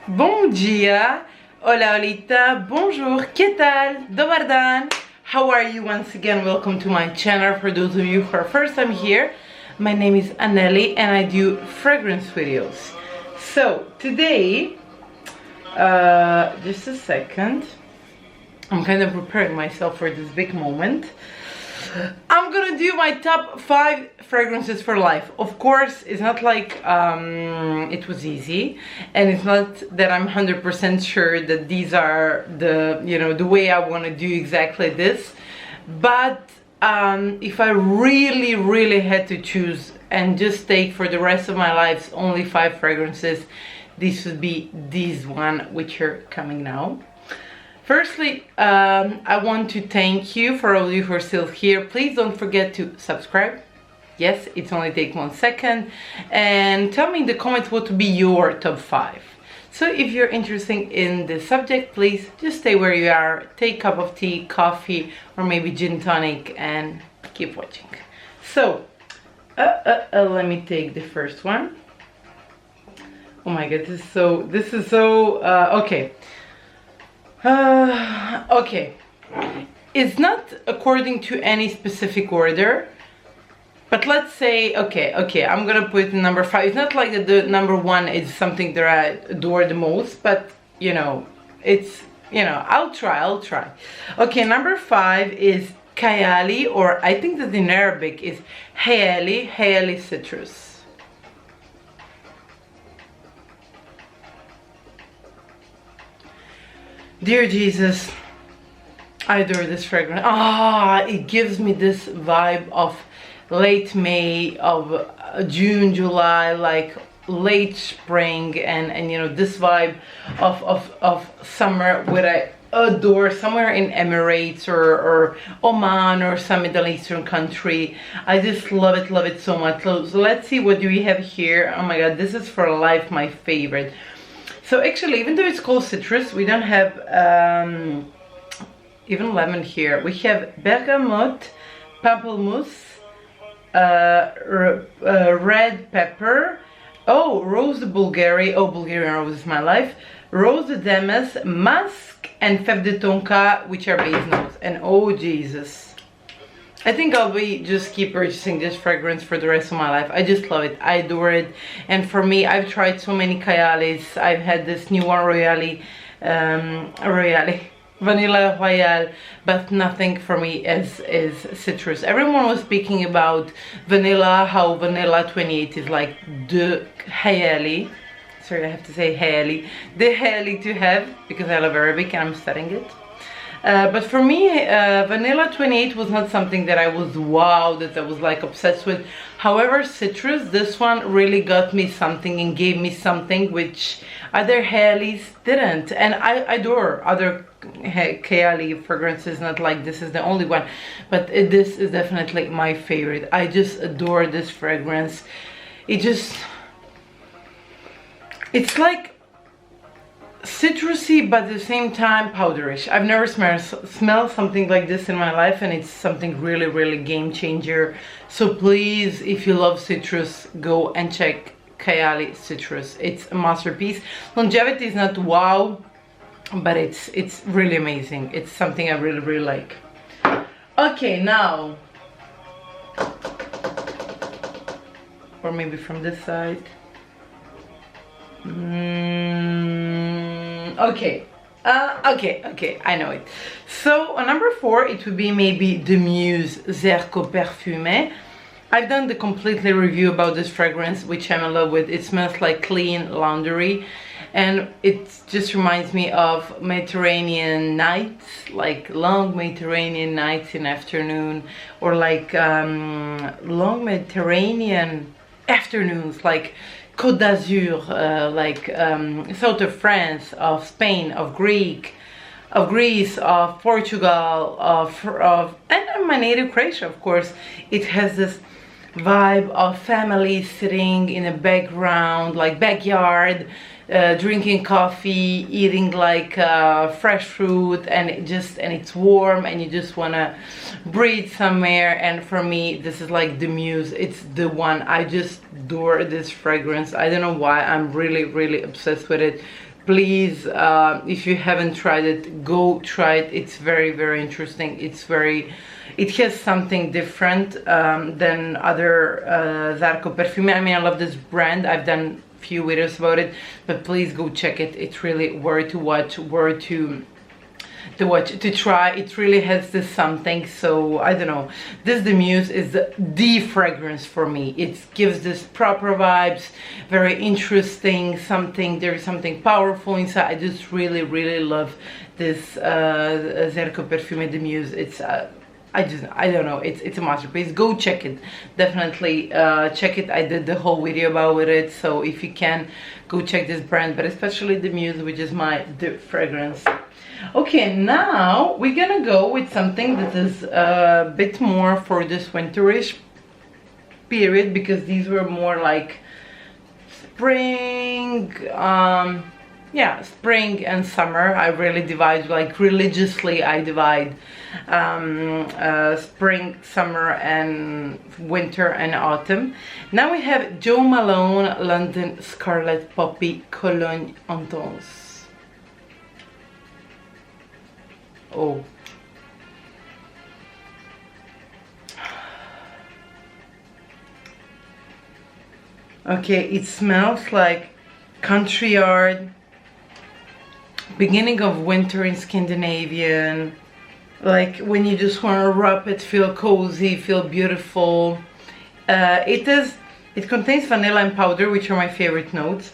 Bom dia, hola holita, bonjour, ¿qué tal? Dobar dan. How are you? Once again, welcome to my channel. For those of you who are first time here, my name is Anneli and I do fragrance videos. So today, just a second, I'm kind of preparing myself for this big moment. I'm gonna do my top 5 fragrances for life. Of course, it's not like it was easy, and it's not that I'm 100% sure that these are the way I want to do exactly this. But if I really had to choose and just take for the rest of my life only 5 fragrances, this would be these one which are coming now. Firstly, I want to thank you for all of you who are still here. Please don't forget to subscribe. Yes, it's only take 1 second. And tell me in the comments what would be your top 5. So if you're interested in the subject, please just stay where you are. Take a cup of tea, coffee, or maybe gin tonic and keep watching. So, let me take the first one. Oh my god, this is so, okay. Okay, it's not according to any specific order, but let's say, okay, I'm gonna put number 5. It's not like the number 1 is something that I adore the most, but I'll try. Okay, number 5 is Kayali, or I think that in Arabic is Kayali Citrus. Dear Jesus, I adore this fragrance. It gives me this vibe of late May, of June, July, like late spring, and this vibe of summer, what I adore, somewhere in Emirates or Oman or some Middle Eastern country. I just love it so much. So let's see, what do we have here? Oh my god, this is for life my favorite. So actually, even though it's called citrus, we don't have even lemon here. We have bergamot, pamplemousse, red pepper, rose de Bulgaria, Bulgarian rose is my life, rose de Damas, musk, and fève de tonka, which are base notes. And oh Jesus, I think I'll be just keep purchasing this fragrance for the rest of my life. I just love it. I adore it. And for me, I've tried so many Kayalis. I've had this new one, Vanilla Royale, but nothing for me is citrus. Everyone was speaking about vanilla, how Vanilla 28 is like the Kayali. Sorry, I have to say Kayali. The Kayali to have, because I love Arabic and I'm studying it. But for me, Vanilla 28 was not something that I was that I was like obsessed with. However, citrus, this one really got me something and gave me something which other Kayali's didn't. And I adore other Kayali fragrances, not like this is the only one, but this is definitely my favorite. I just adore this fragrance. It's like citrusy, but at the same time powderish. I've never smelled something like this in my life, and it's something really game changer. So please, if you love citrus, go and check Kayali Citrus. It's a masterpiece. Longevity is not wow, but it's really amazing. It's something I really like. Okay, now, or maybe from this side. Okay, I know it. So on number 4, it would be maybe the Muse Zerco Parfumé. I've done the completely review about this fragrance, which I'm in love with. It smells like clean laundry, and it just reminds me of Mediterranean nights, like long Mediterranean nights in afternoon, or like long Mediterranean afternoons, like Côte d'Azur, like south of France, of Spain, of Greece, of Portugal, and my native Croatia, of course. It has this vibe of family sitting in a background, like backyard, drinking coffee, eating like fresh fruit, and it's warm, and you just wanna breathe somewhere. And for me, this is like the Muse. It's the one. I just adore this fragrance. I don't know why. I'm really obsessed with it. Please, if you haven't tried it, go try it. It's very, very interesting. It has something different than other Zarco perfume. I mean, I love this brand. I've done few videos about it, but please go check it. It's really worth to watch, worth to try. It really has this something. So I don't know, this the Muse is the fragrance for me. It gives this proper vibes, very interesting something. There's something powerful inside. I just really, really love this Zarco perfume, the Muse. It's I don't know, it's a masterpiece. Go check it, definitely check it. I did the whole video about it, so if you can, go check this brand, but especially the Muse, which is my fragrance. Okay, now we're gonna go with something that is a bit more for this winterish period, because these were more like spring, yeah, spring and summer. I really divide, like religiously I divide spring, summer and winter and autumn. Now we have Jo Malone London Scarlet Poppy Cologne Intense. Oh, okay, it smells like country yard, beginning of winter in Scandinavian, like when you just want to wrap it, feel cozy, feel beautiful. It contains vanilla and powder, which are my favorite notes,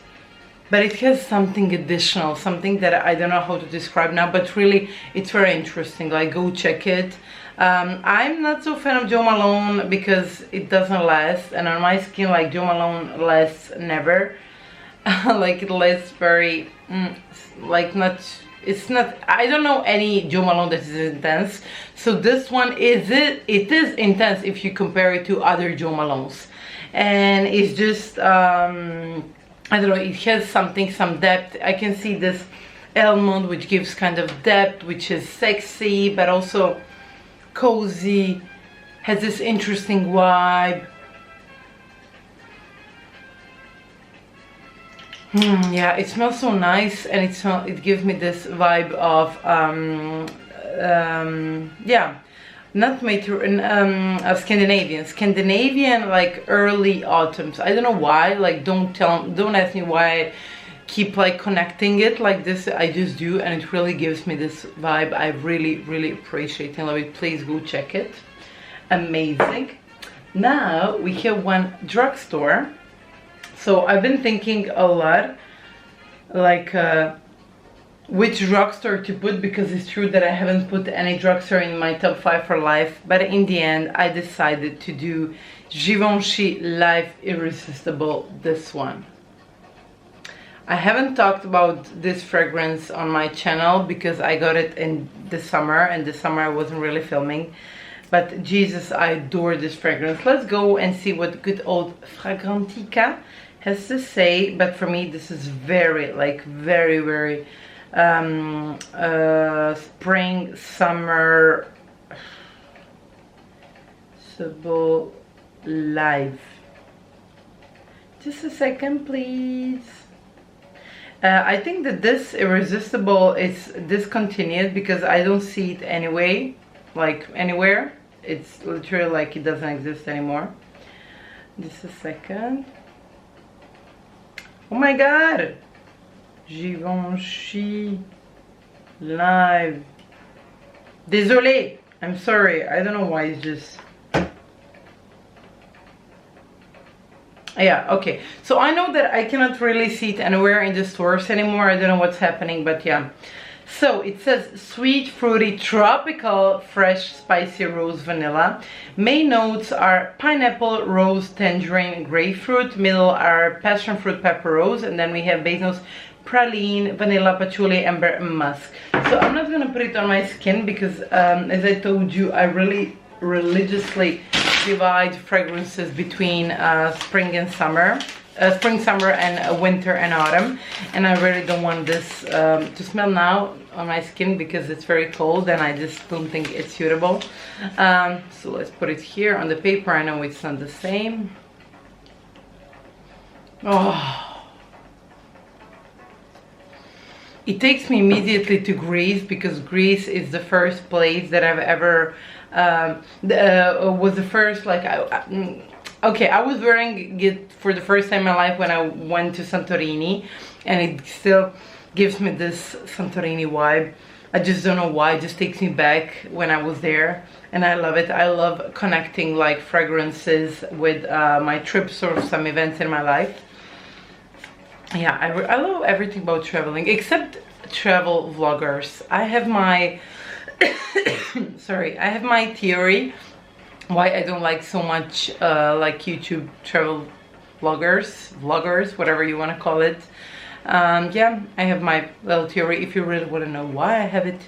but it has something additional, something that I don't know how to describe now, but really it's very interesting. Like, go check it. I'm not so fan of Jo Malone because it doesn't last, and on my skin, like, Jo Malone lasts never. Like, it lasts very like, not, it's not, I don't know any Jo Malone that is intense. So this one it is intense if you compare it to other Jo Malones, and it's just I don't know, it has something, some depth. I can see this almond, which gives kind of depth, which is sexy but also cozy, has this interesting vibe. Yeah, it smells so nice, and it gives me this vibe of yeah, not of Scandinavian, like early autumns. I don't know why. Like, don't ask me why I keep like connecting it like this. I just do, and it really gives me this vibe. I really, really appreciate and love it. Please go check it. Amazing. Now we have one drugstore. So I've been thinking a lot, like which drugstore to put, because it's true that I haven't put any drugstore in my top 5 for life, but in the end I decided to do Givenchy Life Irresistible, this one. I haven't talked about this fragrance on my channel because I got it in the summer, and this summer I wasn't really filming, but Jesus, I adore this fragrance. Let's go and see what good old Fragrantica has to say. But for me, this is very, like, very, very spring, summer, live. Just a second, please. I think that this Irresistible is discontinued because I don't see it anyway, like anywhere. It's literally like it doesn't exist anymore. Just a second. Oh my god! Givenchy Live. Désolé, I'm sorry. I don't know why it's just. Yeah, okay. So I know that I cannot really see it anywhere in the stores anymore. I don't know what's happening, but yeah. So it says sweet, fruity, tropical, fresh, spicy rose, vanilla. Main notes are pineapple, rose, tangerine, grapefruit. Middle are passion fruit, pepper, rose. And then we have base notes, praline, vanilla, patchouli, amber, and musk. So I'm not gonna put it on my skin because as I told you, I really religiously divide fragrances between spring and summer. Spring, summer, and winter and autumn, and I really don't want this to smell now on my skin because it's very cold and I just don't think it's suitable. So let's put it here on the paper. I know it's not the same. Oh, it takes me immediately to Greece, because Greece is the first place that I've ever was the first, like, okay, I was wearing it for the first time in my life when I went to Santorini, and it still gives me this Santorini vibe. I just don't know why, it just takes me back when I was there, and I love it. I love connecting like fragrances with my trips or some events in my life. Yeah, I love everything about traveling except travel vloggers. I have my sorry, I have my theory why I don't like so much like YouTube travel vloggers, whatever you want to call it. Yeah, I have my little theory. If you really want to know why I have it,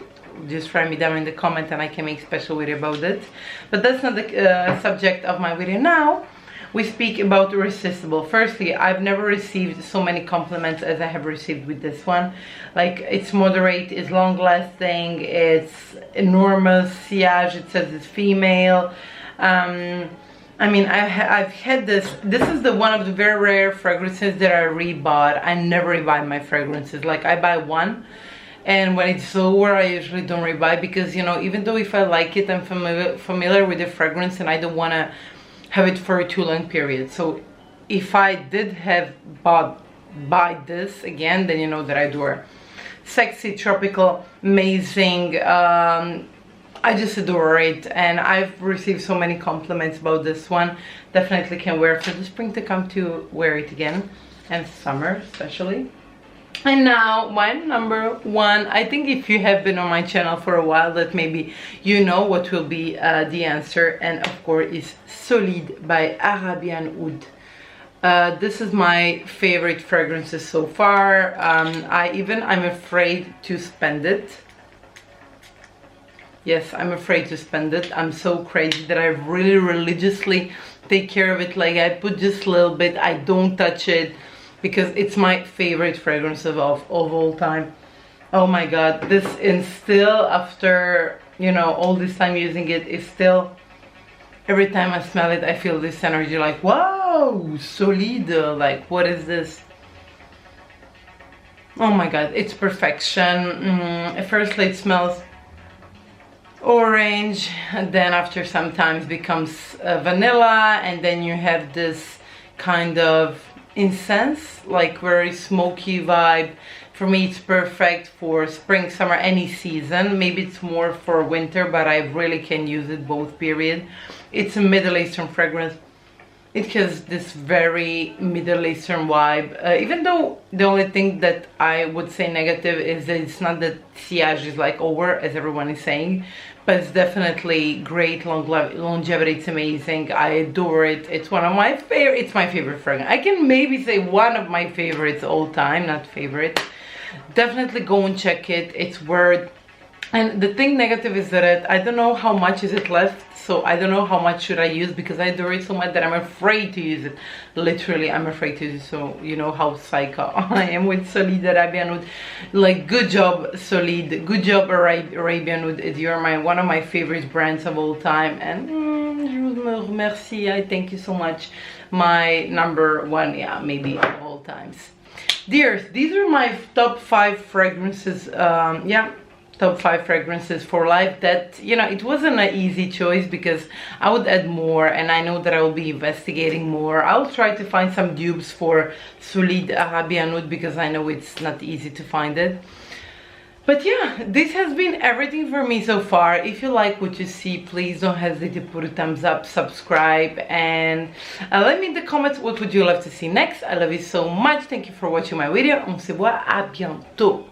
just write me down in the comment and I can make a special video about it. But that's not the subject of my video now. We speak about Irresistible. Firstly, I've never received so many compliments as I have received with this one. Like, it's moderate, it's long lasting, it's enormous sillage, it says it's female. I mean, I've had this is the one of the very rare fragrances that I rebought. I never rebuy my fragrances. Like, I buy one, and when it's over, I usually don't rebuy, because, you know, even though if I like it, I'm familiar with the fragrance and I don't want to have it for a too long period. So if I did have buy this again, then you know that I adore. Sexy, tropical, amazing. I just adore it, and I've received so many compliments about this one. Definitely can wear for the spring to come to wear it again, and summer especially. And now my number one, I think if you have been on my channel for a while, that maybe you know what will be the answer, and of course is Solide by Arabian Oud. This is my favorite fragrances so far. I'm afraid to spend it. Yes, I'm afraid to spend it. I'm so crazy that I really religiously take care of it. Like, I put just a little bit, I don't touch it, because it's my favorite fragrance of all time. Oh my god, this is still, after, you know, all this time using it, is still, every time I smell it, I feel this energy, like, wow, Solide, like, what is this? Oh my god, it's perfection. Firstly, it smells orange, and then after some time becomes vanilla, and then you have this kind of incense, like very smoky vibe. For me, it's perfect for spring, summer, any season. Maybe it's more for winter, but I really can use it both period. It's a Middle Eastern fragrance. It has this very Middle Eastern vibe, even though the only thing that I would say negative is that it's not that sillage is like over, as everyone is saying, but it's definitely great longevity. It's amazing. I adore it. It's one of my favorite. It's my favorite fragrance. I can maybe say one of my favorites all time, not favorite. Definitely go and check it. It's worth. And the thing negative is that I don't know how much is it left, so I don't know how much should I use, because I adore it so much that I'm afraid to use it. Literally, I'm afraid to use it. So you know how psycho I am with Solide Arabian Oud. Like, good job, Solide. Good job, Arabian Oud. You're one of my favorite brands of all time. And merci. I thank you so much. My number one, yeah, maybe of all times. Dears, these are my top 5 fragrances. Yeah. Top 5 fragrances for life. That, you know, it wasn't an easy choice, because I would add more, and I know that I will be investigating more. I'll try to find some dupes for Solide Arabian Oud, because I know it's not easy to find it. But yeah, this has been everything for me so far. If you like what you see, please don't hesitate to put a thumbs up, subscribe, and let me in the comments what would you love to see next. I love you so much. Thank you for watching my video. On se voit à bientôt.